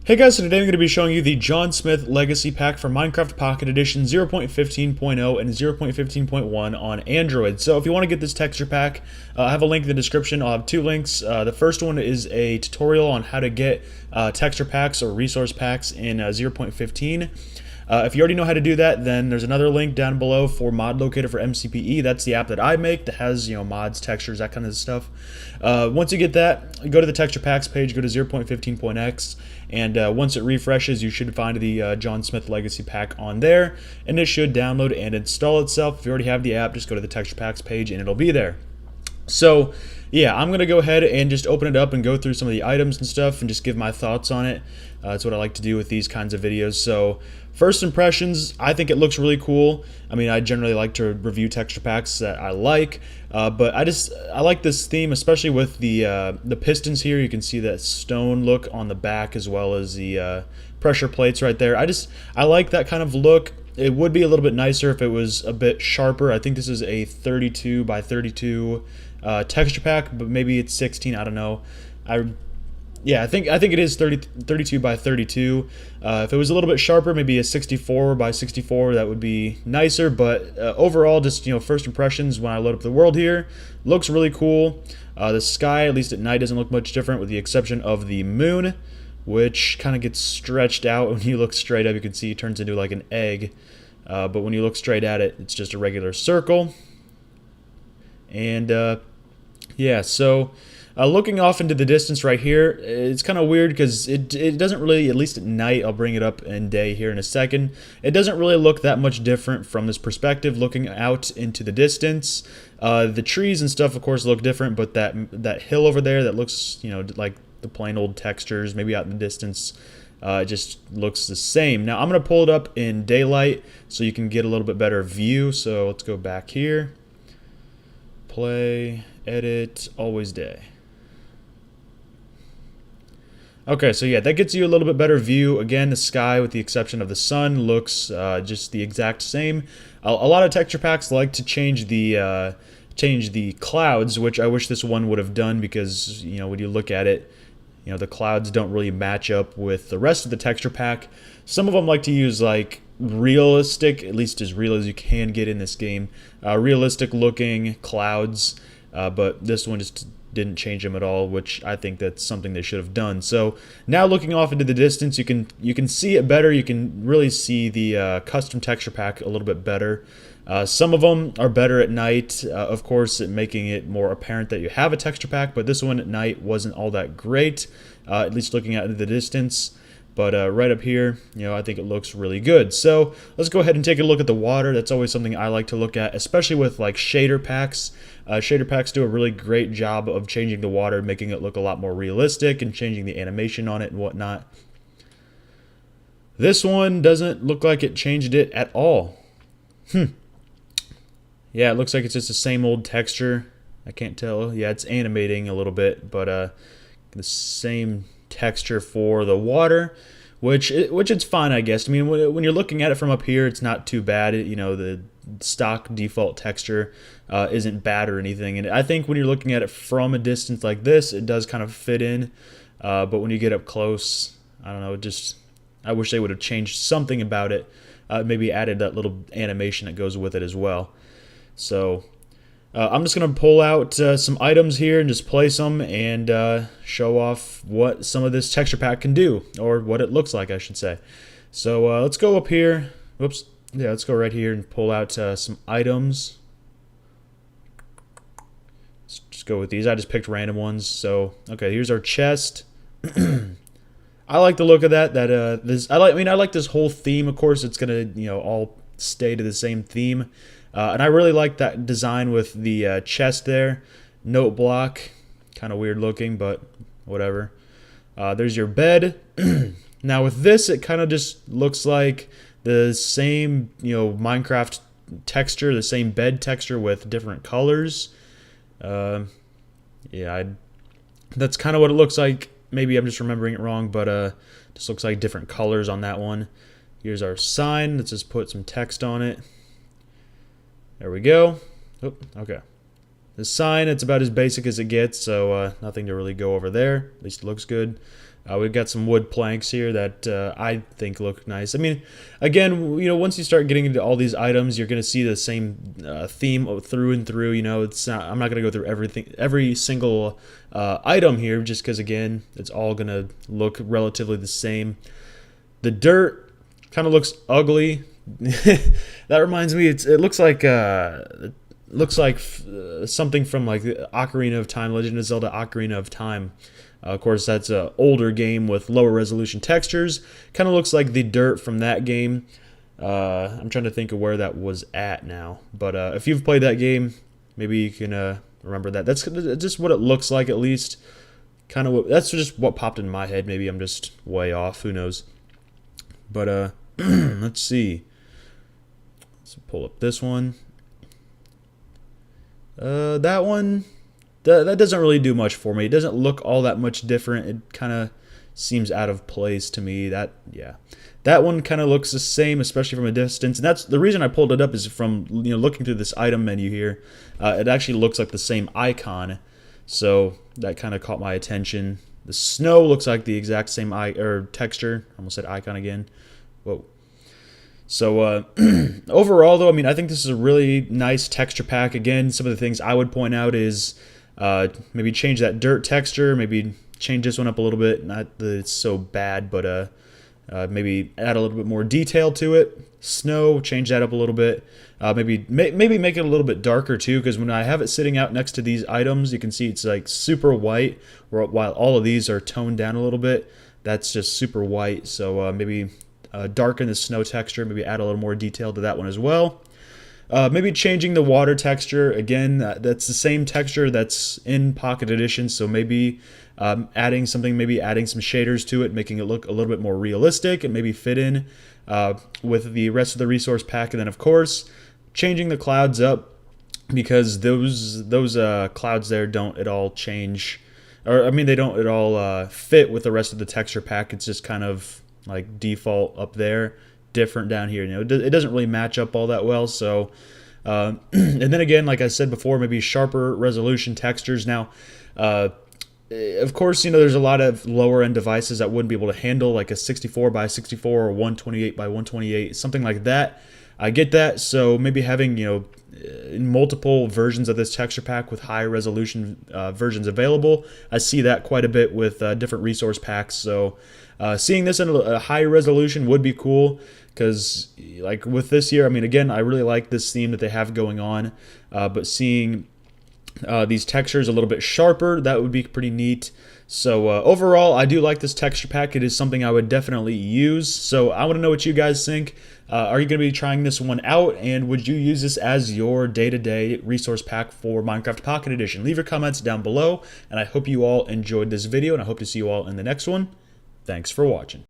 Hey guys, so today I'm going to be showing you the John Smith Legacy Pack for Minecraft Pocket Edition 0.15.0 and 0.15.1 on Android. So if you want to get this texture pack, I have a link in the description. I'll have two links. The first one is a tutorial on how to get texture packs or resource packs in 0.15. If you already know how to do that, then there's another link down below for Mod Locator for MCPE. That's the app that I make that has, mods, textures, that kind of stuff. Once you get that, go to the texture packs page, go to 0.15.x, and once it refreshes, you should find the John Smith Legacy Pack on there, and it should download and install itself. If you already have the app, just go to the texture packs page and it'll be there. So yeah, I'm going to go ahead and just open it up and go through some of the items and stuff and just give my thoughts on it. That's what I like to do with these kinds of videos. So first impressions, I think it looks really cool. I mean, I generally like to review texture packs that I like, but I like this theme, especially with the pistons here. You can see that stone look on the back as well as the pressure plates right there. I like that kind of look. It would be a little bit nicer if it was a bit sharper. I think this is a 32 by 32 texture pack, but maybe it's 16. I don't know. I think it is 32 by 32. If it was a little bit sharper, maybe a 64 by 64, that would be nicer. But overall, just first impressions when I load up the world here, looks really cool. The sky, at least at night, doesn't look much different, with the exception of the moon, which kind of gets stretched out. When you look straight up, you can see it turns into like an egg. But when you look straight at it, it's just a regular circle. And yeah, so looking off into the distance right here, it's kind of weird because it doesn't really, at least at night, I'll bring it up in day here in a second, it doesn't really look that much different from this perspective looking out into the distance. The trees and stuff, of course, look different, but that hill over there that looks, like the plain old textures, maybe out in the distance, it just looks the same. Now, I'm going to pull it up in daylight so you can get a little bit better view. So let's go back here. Play, edit, always day. Okay, so yeah, that gets you a little bit better view. Again, the sky, with the exception of the sun, looks just the exact same. A lot of texture packs like to change the clouds, which I wish this one would have done, because when you look at it, the clouds don't really match up with the rest of the texture pack. Some of them like to use like realistic, at least as real as you can get in this game, realistic looking clouds, but this one just didn't change them at all, which I think that's something they should have done. So now looking off into the distance, you can see it better. You can really see the custom texture pack a little bit better. Some of them are better at night, of course, making it more apparent that you have a texture pack, but this one at night wasn't all that great, at least looking out into the distance. But right up here, I think it looks really good. So let's go ahead and take a look at the water. That's always something I like to look at, especially with like shader packs. Shader packs do a really great job of changing the water, making it look a lot more realistic and changing the animation on it and whatnot. This one doesn't look like it changed it at all. Yeah, it looks like it's just the same old texture. I can't tell. Yeah, it's animating a little bit, but the same texture for the water, which it's fine, I guess. I mean, when you're looking at it from up here, it's not too bad. The stock default texture isn't bad or anything, and I think when you're looking at it from a distance like this, it does kind of fit in. But when you get up close, I don't know. I wish they would have changed something about it. Maybe added that little animation that goes with it as well. So I'm just going to pull out some items here and just place them and show off what some of this texture pack can do, or what it looks like, I should say. So let's go up here. Whoops. Yeah, let's go right here and pull out some items. Let's just go with these. I just picked random ones. So, okay, here's our chest. I like the look of that. I like this whole theme. Of course, it's going to, all stay to the same theme. And I really like that design with the chest there. Note block, kind of weird looking, but whatever. There's your bed. Now with this, it kind of just looks like the same, Minecraft texture, the same bed texture with different colors. Yeah, that's kind of what it looks like. Maybe I'm just remembering it wrong, but just looks like different colors on that one. Here's our sign. Let's just put some text on it. There we go. Oh, okay. The sign, it's about as basic as it gets, so nothing to really go over there. At least it looks good. We've got some wood planks here that I think look nice. I mean, again, once you start getting into all these items, you're going to see the same theme through and through. It's not, I'm not going to go through every single item here, just because, again, it's all going to look relatively the same. The dirt kind of looks ugly. That reminds me, it looks like something from like Ocarina of Time, Legend of Zelda Ocarina of Time. Of course, that's an older game with lower resolution textures. Kind of looks like the dirt from that game. I'm trying to think of where that was at now. But if you've played that game, maybe you can remember that. That's just what it looks like, at least. That's just what popped in my head. Maybe I'm just way off. Who knows? But let's see. Let's pull up this one. That one. That doesn't really do much for me. It doesn't look all that much different. It kind of seems out of place to me. That one kind of looks the same, especially from a distance. And that's the reason I pulled it up, is from looking through this item menu here. It actually looks like the same icon, so that kind of caught my attention. The snow looks like the exact same texture. I almost said icon again. Whoa. So overall, though, I mean, I think this is a really nice texture pack. Again, some of the things I would point out is maybe change that dirt texture, maybe change this one up a little bit. Not that it's so bad, but maybe add a little bit more detail to it. Snow, change that up a little bit. Maybe make it a little bit darker too, because when I have it sitting out next to these items, you can see it's like super white, while all of these are toned down a little bit. That's just super white. So maybe darken the snow texture, maybe add a little more detail to that one as well. Maybe changing the water texture. Again, that's the same texture that's in Pocket Edition, so maybe adding some shaders to it, making it look a little bit more realistic and maybe fit in with the rest of the resource pack. And then, of course, changing the clouds up, because those clouds there don't at all change, or I mean, they don't at all fit with the rest of the texture pack. It's just kind of like default up there, different down here. It doesn't really match up all that well. So and then again, like I said before, maybe sharper resolution textures. Now of course, there's a lot of lower end devices that wouldn't be able to handle like a 64 by 64 or 128 by 128, something like that. I get that. So maybe having multiple versions of this texture pack with high resolution versions available. I see that quite a bit with different resource packs. So seeing this in a high resolution would be cool, because like with this year, I mean, again, I really like this theme that they have going on, but seeing these textures a little bit sharper, that would be pretty neat. So overall, I do like this texture pack. It is something I would definitely use. So I want to know what you guys think. Are you going to be trying this one out, and would you use this as your day-to-day resource pack for Minecraft Pocket Edition? Leave your comments down below, and I hope you all enjoyed this video, and I hope to see you all in the next one. Thanks for watching.